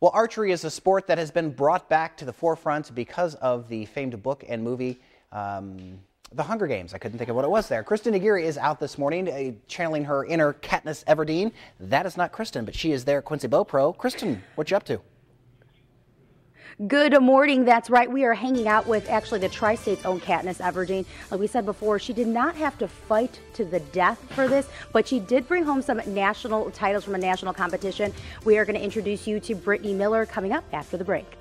Well, archery is a sport that has been brought back to the forefront because of the famed book and movie, The Hunger Games. I couldn't think of what it was there. Kristen Aguirre is out this morning, channeling her inner Katniss Everdeen. That is not Kristen, but she is there at Quincy Bow Pro. Kristen, what you up to? Good morning. That's right. We are hanging out with actually the Tri-State's own Katniss Everdeen. Like we said before, she did not have to fight to the death for this, but she did bring home some national titles from a national competition. We are going to introduce you to Brooke Miller coming up after the break.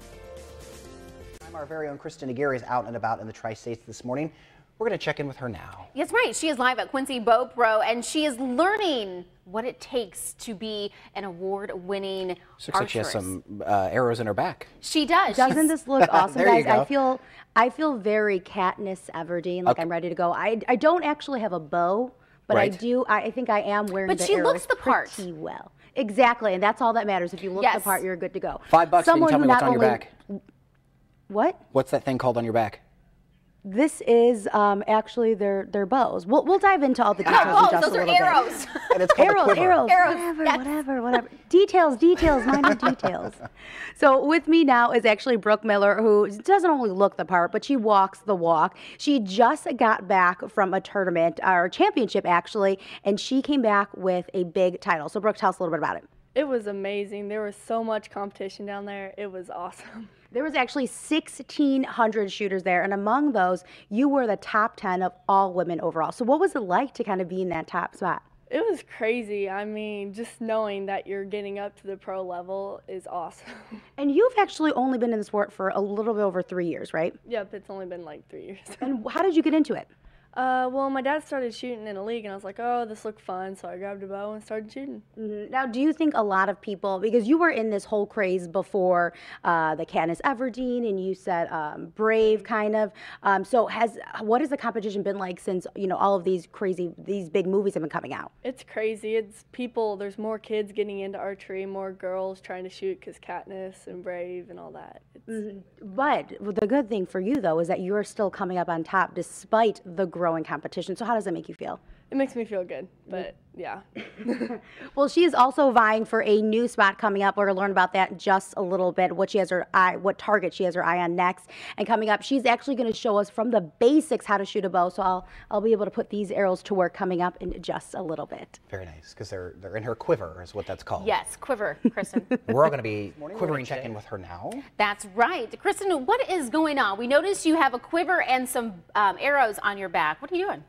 Our very own Kristen Aguirre is out and about in the Tri-States this morning. We're going to check in with her now. That's right. She is live at Quincy Bow Pro, and she is learning what it takes to be an award-winning archerist. Looks like she has some arrows in her back. She does. Doesn't this look awesome, There you guys? go. I feel very Katniss Everdeen, like I'm ready to go. I don't actually have a bow, but Right. I do. I think I am wearing the But she arrows looks the part. pretty well. Exactly, and that's all that matters. If you look the part, you're good to go. $5 if you can tell me what's on your back. What? What's that thing called on your back? This is actually their bows. We'll dive into all the details in just those a are little arrows. bit. And it's called a quiver. Arrows, whatever. Details, minor details. So with me now is actually Brooke Miller, who doesn't only look the part, but she walks the walk. She just got back from a tournament, or championship actually, and she came back with a big title. So Brooke, tell us a little bit about it. It was amazing. There was so much competition down there. It was awesome. There was actually 1,600 shooters there, and among those, you were the top 10 of all women overall. So what was it like to kind of be in that top spot? It was crazy. I mean, just knowing that you're getting up to the pro level is awesome. And you've actually only been in the sport for a little bit over 3 years, right? Yep, it's only been like 3 years. And how did you get into it? Well, my dad started shooting in a league, and I was like, oh, this looked fun, so I grabbed a bow and started shooting. Now, do you think a lot of people, because you were in this whole craze before the Katniss Everdeen, and you said Brave, kind of. So what has the competition been like since, all of these big movies have been coming out? It's crazy. It's people, there's more kids getting into archery, more girls trying to shoot because Katniss and Brave and all that. But the good thing for you, though, is that you're still coming up on top despite the growing competition. So how does that make you feel? It makes me feel good, but yeah. Well, she is also vying for a new spot coming up. We're going to learn about that in just a little bit, what target she has her eye on next. And coming up, she's actually going to show us from the basics how to shoot a bow. So I'll be able to put these arrows to work coming up in just a little bit. Very nice, because they're in her quiver is what that's called. Yes, quiver, Kristen. We're all going to be quivering check-in with her now. That's right. Kristen, what is going on? We noticed you have a quiver and some arrows on your back. What are you doing?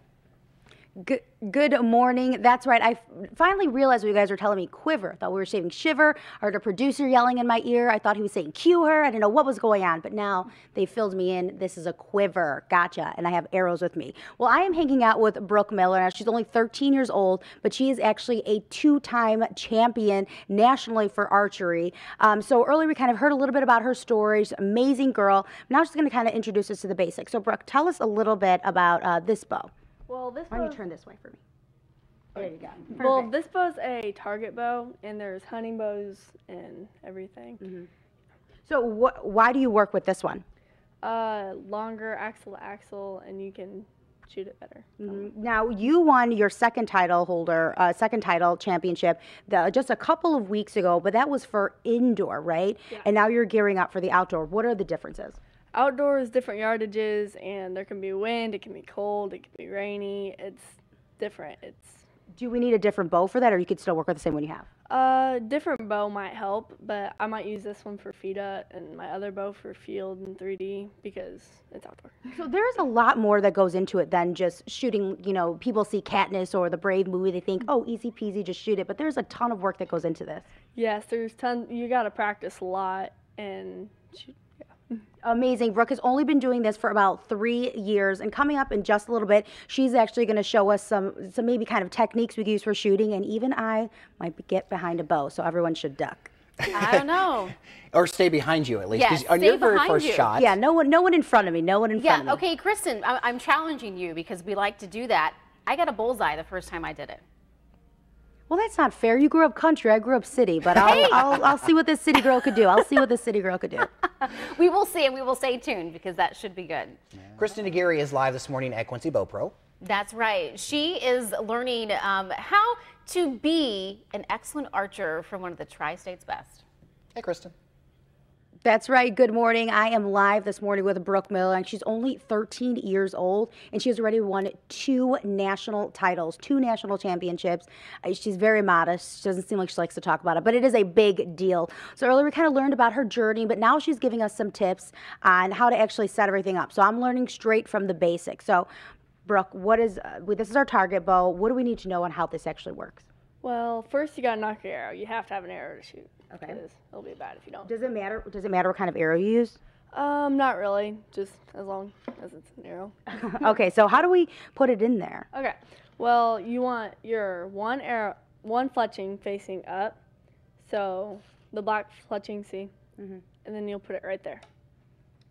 Good morning. That's right. I finally realized what you guys were telling me, quiver. I thought we were saying shiver. I heard a producer yelling in my ear. I thought he was saying cue her. I didn't know what was going on, but now they filled me in. This is a quiver. Gotcha. And I have arrows with me. Well, I am hanging out with Brooke Miller. Now, she's only 13 years old, but she is actually a 2-time champion nationally for archery. So earlier we kind of heard a little bit about her story. She's an amazing girl. Now she's going to kind of introduce us to the basics. So Brooke, tell us a little bit about this bow. Well, this Why don't you turn this way for me? There you go. Perfect. Well, this bow's a target bow, and there's hunting bows and everything. So why do you work with this one? Longer axle to axle, and you can shoot it better. Now, you won your second title championship just a couple of weeks ago, but that was for indoor, right? Yeah. And now you're gearing up for the outdoor. What are the differences? Outdoors, different yardages, and there can be wind, it can be cold, it can be rainy. It's different. Do we need a different bow for that, or you could still work with the same one you have? Different bow might help, but I might use this one for FIDA and my other bow for field and 3D because it's outdoor. So there's a lot more that goes into it than just shooting. People see Katniss or the Brave movie, they think, oh, easy peasy, just shoot it. But there's a ton of work that goes into this. Yes, there's tons. You got to practice a lot and shoot. Amazing. Brooke has only been doing this for about 3 years, and coming up in just a little bit, she's actually going to show us some maybe kind of techniques we use for shooting, and even I might get behind a bow, so everyone should duck. I don't know. Or stay behind you at least. Yes, on stay your very behind first you. shot. Yeah, no one in front of me. No one in front of me. Yeah, okay, Kristen, I'm challenging you because we like to do that. I got a bullseye the first time I did it. Well, that's not fair. You grew up country. I grew up city, but I'll see what this city girl could do. I'll see what this city girl could do. We will see, and we will stay tuned because that should be good. Yeah. Kristen Aguirre is live this morning at Quincy Bow Pro. That's right. She is learning how to be an excellent archer from one of the Tri-State's best. Hey, Kristen. That's right. Good morning. I am live this morning with Brooke Miller, and she's only 13 years old, and she's already won 2 national titles, 2 national championships. She's very modest. She doesn't seem like she likes to talk about it, but it is a big deal. So earlier we kind of learned about her journey, but now she's giving us some tips on how to actually set everything up. So I'm learning straight from the basics. So, Brooke, this is our target bow. What do we need to know on how this actually works? Well, first you gotta knock your arrow. You have to have an arrow to shoot. Okay. 'Cause it'll be bad if you don't. Does it matter? Does it matter what kind of arrow you use? Not really. Just as long as it's an arrow. Okay, so how do we put it in there? Okay. Well, you want your one fletching facing up, so the black fletching, see, and then you'll put it right there,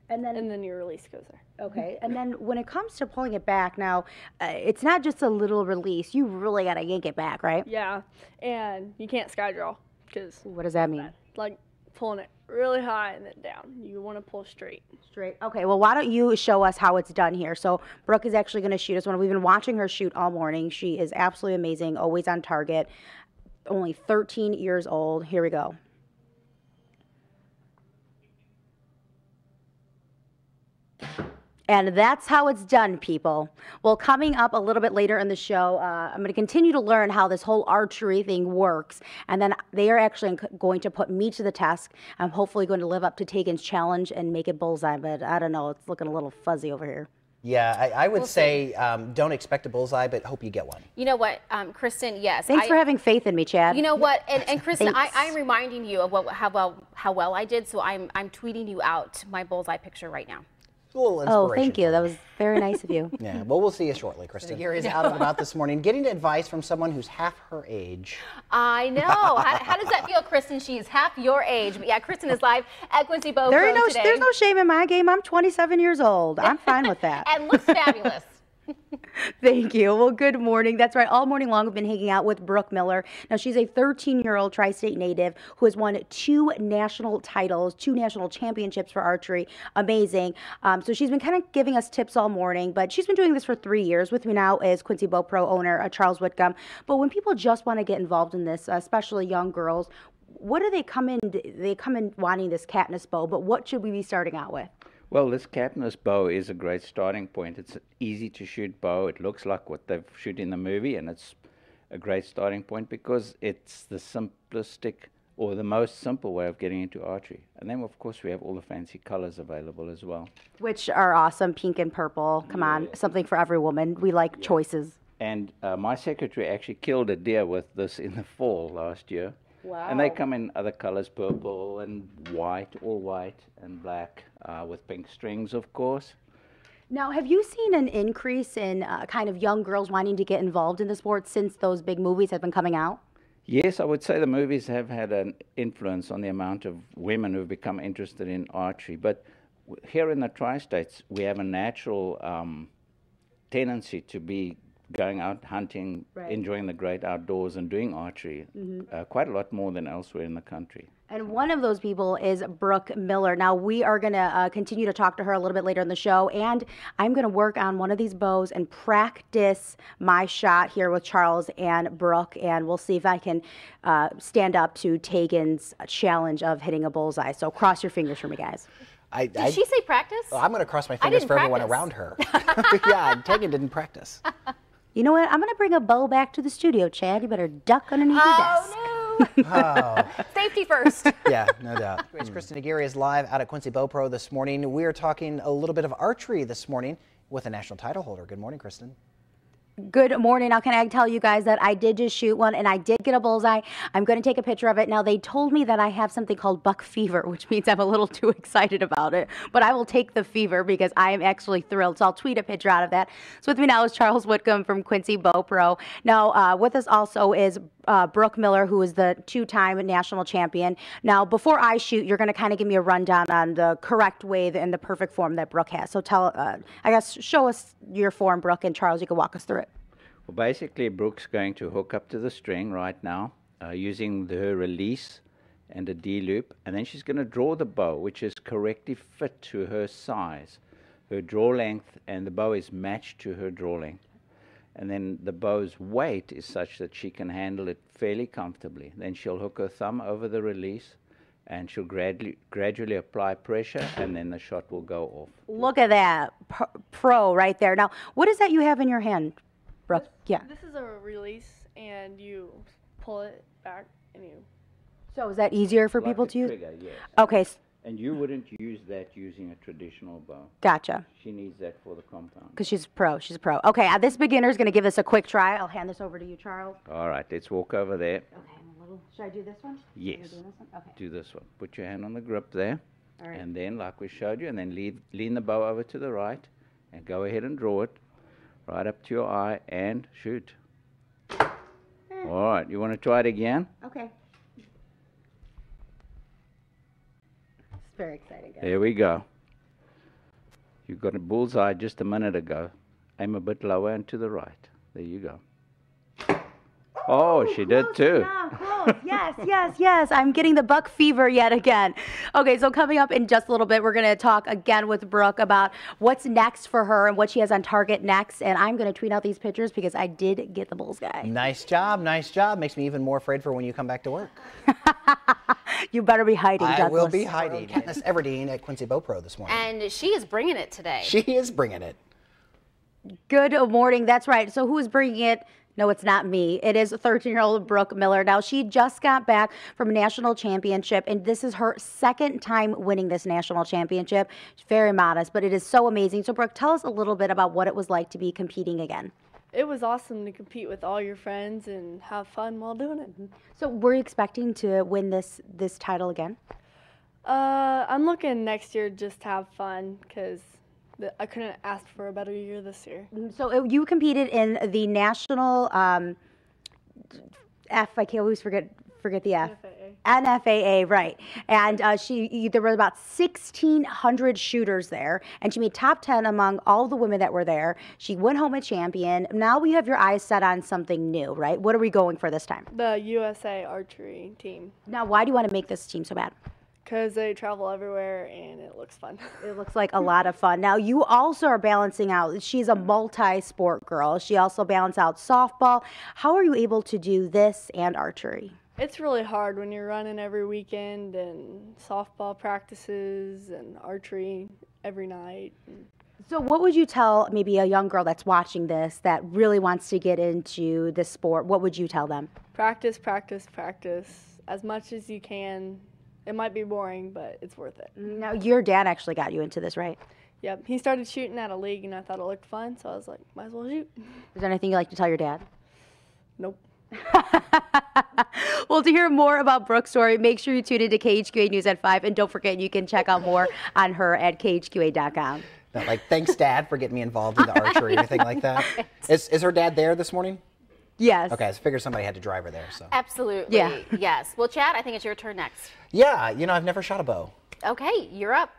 And and then your release goes there. okay, and then when it comes to pulling it back, now it's not just a little release. You really gotta yank it back, right? Yeah, and you can't sky draw because What does that mean? like pulling it really high and then down. You want to pull straight. Straight. Okay, well, why don't you show us how it's done here? So Brooke is actually going to shoot us one. We've been watching her shoot all morning. She is absolutely amazing, always on target. Only 13 years old. Here we go. And that's how it's done, people. Well, coming up a little bit later in the show, I'm going to continue to learn how this whole archery thing works. And then they are actually going to put me to the test. I'm hopefully going to live up to Tegan's challenge and make it bullseye, but I don't know. It's looking a little fuzzy over here. Yeah, I would say don't expect a bullseye, but hope you get one. You know what, Kristen, yes. Thanks for having faith in me, Chad. You know what, and Kristen, Thanks. I'm reminding you of how well I did, so I'm tweeting you out my bullseye picture right now. A little inspiration. Oh, thank you. That was very nice of you. Yeah, well, we'll see you shortly, Kristen. Aguirre is out and about this morning, getting advice from someone who's half her age. I know. How does that feel, Kristen? She's half your age. But yeah, Kristen is live at Quincy Bow Pro today. There's no shame in my game. I'm 27 years old. I'm fine with that. And looks fabulous. Thank you. Well, good morning. That's right. All morning long, we've been hanging out with Brooke Miller. Now, she's a 13-year-old tri-state native who has won 2 national titles, 2 national championships for archery. Amazing. So she's been kind of giving us tips all morning, but she's been doing this for 3 years. With me now is Quincy Bow Pro owner Charles Whitcomb. But when people just want to get involved in this, especially young girls, what do they come in? They come in wanting this Katniss bow, but what should we be starting out with? Well, this Katniss bow is a great starting point. It's an easy to shoot bow. It looks like what they've shot in the movie, and it's a great starting point because it's the simplistic or the most simple way of getting into archery. And then, of course, we have all the fancy colors available as well. Which are awesome, pink and purple. Come on, something for every woman. We like choices. And my secretary actually killed a deer with this in the fall last year. Wow. And they come in other colors, purple and white, all white and black, with pink strings, of course. Now, have you seen an increase in kind of young girls wanting to get involved in the sport since those big movies have been coming out? Yes, I would say the movies have had an influence on the amount of women who've become interested in archery. But here in the tri-states, we have a natural tendency to be going out hunting, enjoying the great outdoors and doing archery quite a lot more than elsewhere in the country. And one of those people is Brooke Miller. Now, we are going to continue to talk to her a little bit later in the show, and I'm going to work on one of these bows and practice my shot here with Charles and Brooke, and we'll see if I can stand up to Tegan's challenge of hitting a bullseye. So cross your fingers for me, guys. Did she say practice? Well, I'm going to cross my fingers for everyone around her. Yeah, Tegan didn't practice. You know what? I'm going to bring a bow back to the studio, Chad. You better duck underneath your desk. Oh, no. Safety first. Yeah, no doubt. Kristen Aguirre is live out at Quincy Bow Pro this morning. We are talking a little bit of archery this morning with a national title holder. Good morning, Kristen. Good morning. Now, can I tell you guys that I did just shoot one and I did get a bullseye. I'm going to take a picture of it. Now, they told me that I have something called buck fever, which means I'm a little too excited about it. But I will take the fever because I am actually thrilled. So I'll tweet a picture out of that. So with me now is Charles Whitcomb from Quincy Bow Pro. Now, with us also is Brooke Miller, who is the 2-time national champion. Now, before I shoot, you're going to kind of give me a rundown on the correct way and the perfect form that Brooke has. So show us your form, Brooke, and Charles, you can walk us through it. Well, basically, Brooke's going to hook up to the string right now using her release and a D-loop, and then she's going to draw the bow, which is correctly fit to her size. Her draw length and the bow is matched to her draw length. And then the bow's weight is such that she can handle it fairly comfortably. Then she'll hook her thumb over the release and she'll gradually apply pressure, and then the shot will go off. Look at that. Pro right there. Now, what is that you have in your hand, Brooke? Yeah. This is a release, and you pull it back, and you. So is that easier for Like people a to use? trigger, yes. Okay. And you wouldn't use that using a traditional bow. Gotcha. She needs that for the compound. Because she's a pro. She's a pro. Okay, this beginner is going to give us a quick try. I'll hand this over to you, Charles. All right, let's walk over there. Okay, I'm a little. Should I do this one? Yes. Am I doing this one? Okay. Do this one. Put your hand on the grip there. All right. And then, like we showed you, and then lean the bow over to the right, and go ahead and draw it right up to your eye and shoot. All right, you want to try it again? Okay. It's very exciting, guys. There we go. You got a bullseye just a minute ago. Aim a bit lower and to the right. There you go. Oh, she did too. Yeah, close. Yes, yes, yes. I'm getting the buck fever yet again. Okay, so coming up in just a little bit, we're going to talk again with Brooke about what's next for her and what she has on target next. And I'm going to tweet out these pictures because I did get the bullseye. Nice job, nice job. Makes me even more afraid for when you come back to work. You better be hiding, I Douglas. will be hiding. Katniss Everdeen at Quincy Bow Pro this morning. And she is bringing it today. She is bringing it. Good morning. That's right. So who is bringing it? No, it's not me. It is 13-year-old Brooke Miller. Now, she just got back from a national championship, and this is her second time winning this national championship. She's very modest, but it is so amazing. So, Brooke, tell us a little bit about what it was like to be competing again. It was awesome to compete with all your friends and have fun while doing it. So, were you expecting to win this title again? I'm looking next year just to have fun because I couldn't ask for a better year this year. So, you competed in the national I can't always forget the F. NFAA, right. And there were about 1,600 shooters there, and she made top 10 among all the women that were there. She went home a champion. Now we have your eyes set on something new, right? What are we going for this time? The USA Archery team. Now, why do you want to make this team so bad? Because they travel everywhere and it looks fun. It looks like a lot of fun. Now, you also are balancing out. She's a multi-sport girl. She also balances out softball. How are you able to do this and archery? It's really hard when you're running every weekend and softball practices and archery every night. So what would you tell maybe a young girl that's watching this that really wants to get into this sport? What would you tell them? Practice, practice, practice as much as you can. It might be boring, but it's worth it. Now, your dad actually got you into this, right? Yep. He started shooting at a league, and I thought it looked fun, so I was like, might as well shoot. Is there anything you'd like to tell your dad? Nope. Well, to hear more about Brooke's story, make sure you tune into KHQA News at 5. And don't forget, you can check out more on her at khqa.com. Not like, thanks, Dad, for getting me involved in the archery or anything like that. Is her dad there this morning? Yes. Okay, I figured somebody had to drive her there. So. Absolutely. Yeah. Yes. Well, Chad, I think it's your turn next. Yeah, I've never shot a bow. Okay, you're up.